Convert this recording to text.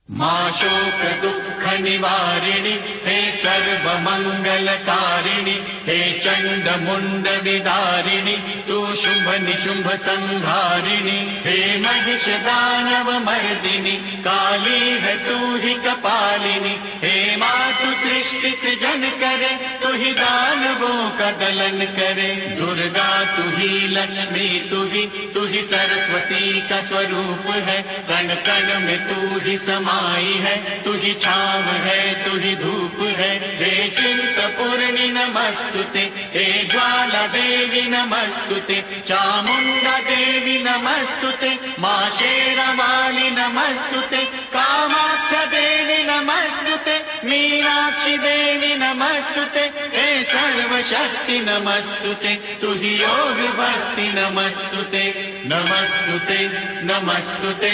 मा शोक दुःख निवारिणि हे सर्व मंगलकारिणि हे चंड मुंड विदारिणि तू शुंभ निशुंभ संहारिणि हे महिष दानव मर्दिनि काली है तू ही कपालिनी हे मातु सृष्टि सृजन करे तू ही दानवों का दलन करे दुर्गा तू ही लक्ष्मी तू ही सरस्वती का स्वरूप है कण कण में तू ही समाई है तू ही छाव है तू ही धूप है हे चिंतपूर्णि नमस्तुते हे ज्वाला देवी नमस्तुते चामुंडा देवी नमस्तुते मां शेरावाली नमस्तुते कामाख्या देवी नमस्तुते मीनाक्षी देवी नमस्तुते हे सर्वशक्ति नमस्तुते तू ही योग भक्ति नमस्तुते नमस्तुते नमस्तुते।